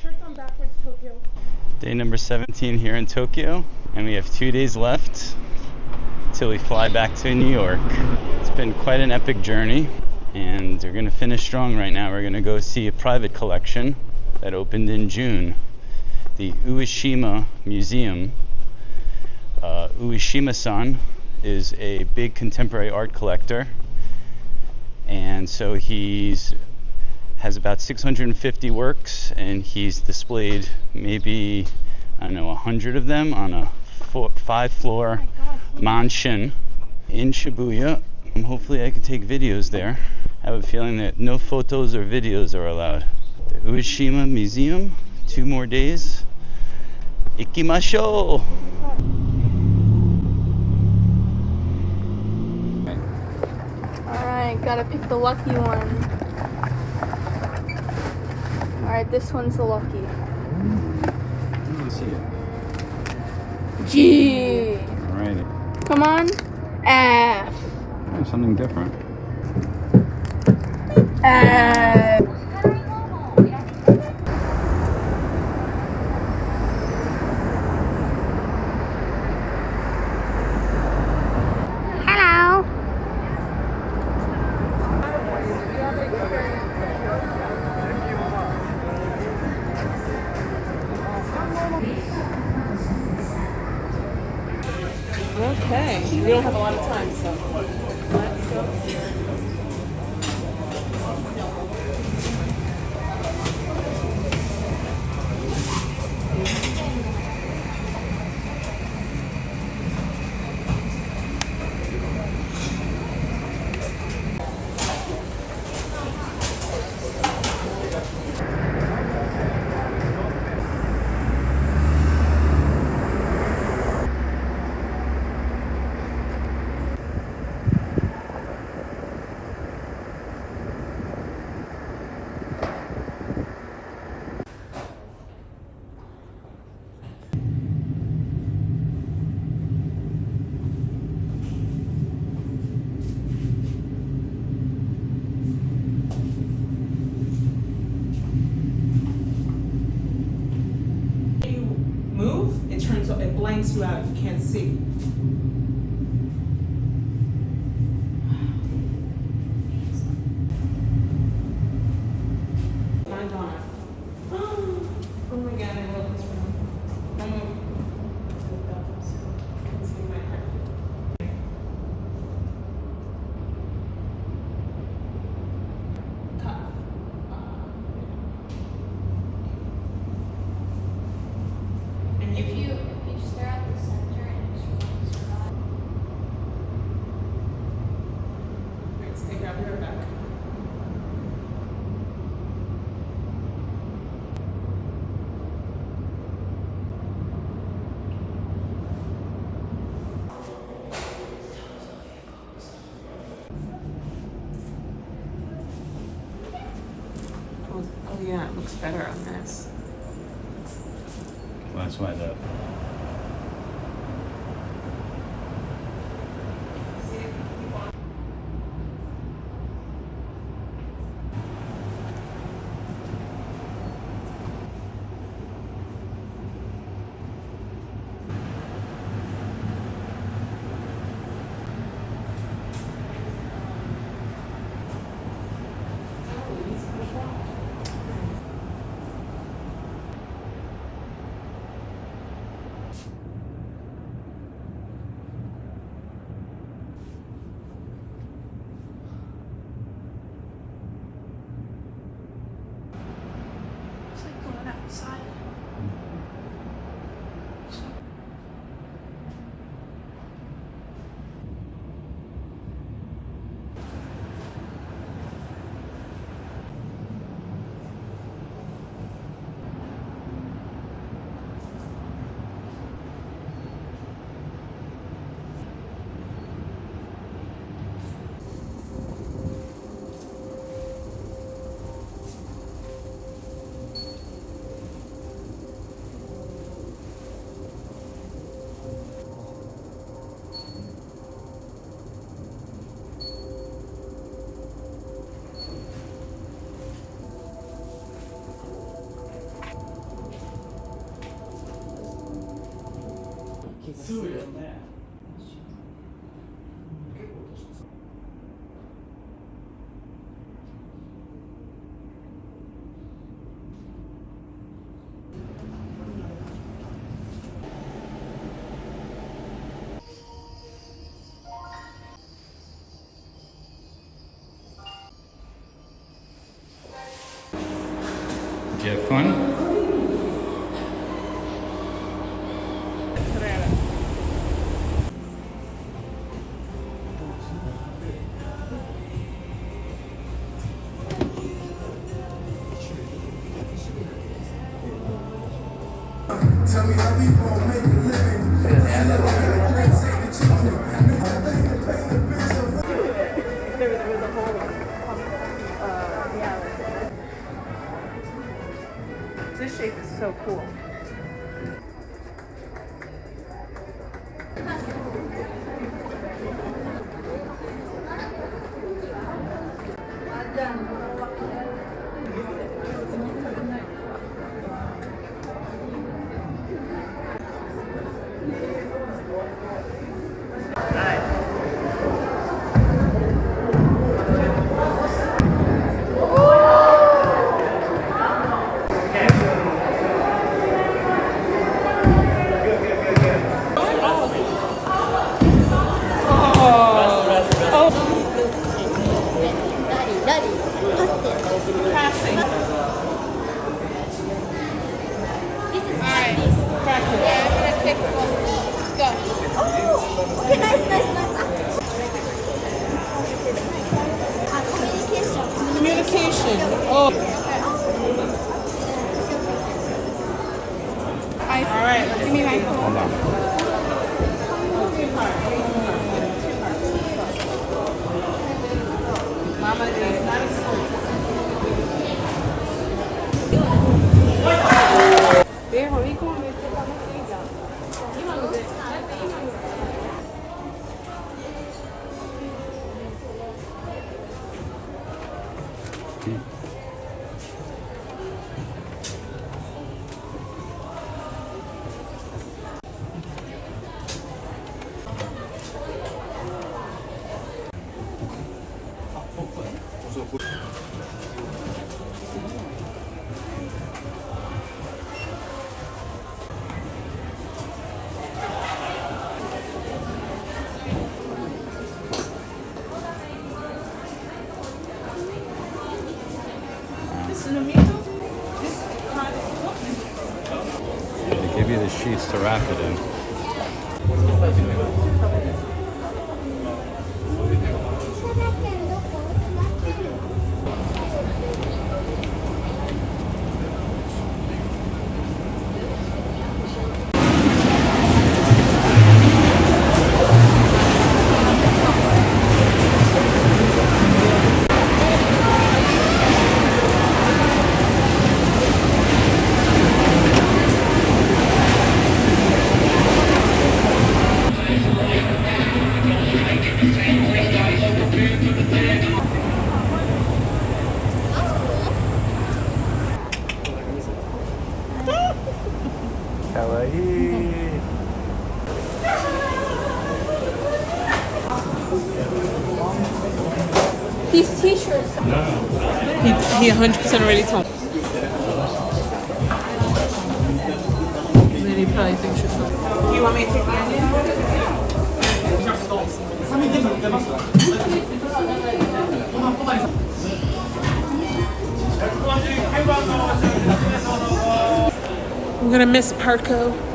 Shirts on backwards, Tokyo. Day number 17 here in Tokyo, and we have 2 days left till we fly back to New York. It's been quite an epic journey, and we're gonna finish strong right now. We're gonna go see a private collection that opened in June, the Ueshima Museum. Ueshima-san is a big contemporary art collector, and so has about 650 works, and he's displayed maybe, I don't know, 100 of them on a 5-floor mansion in Shibuya. Hopefully I can take videos there. I have a feeling that no photos or videos are allowed. The Ueshima Museum, 2 more days. Ikimashou! Alright, gotta pick the lucky one. Alright, this one's the lucky. I don't see it. G. Alrighty. Come on. F. Oh, something different. F. Hello. Okay, we don't have a lot of time, so let's go. It blanks you out, you can't see. Find Donna. Oh my god, I love this room. Don't move. It's in my heart. Cuff. And If you stare at the center and just relax your eye. Right, stay, grab her back. Oh yeah, it looks better on this. Well, that's why the you have fun? Tell me how we gon' make a living. There was a whole, yeah. This shape is so cool. Passing. This is practice. Yeah, I'm gonna kick it. Go. Oh, okay, nice. Communication. Oh. All right. Give me my phone. Hold on. Mama is not a school. Viejo, ¿y cómo me está dando ella? They give you the sheets to wrap it in. Kawaii. These t-shirts. He 100% already told me. Then he probably thinks you're funny. You want me to take the onion? I'm gonna miss Parco.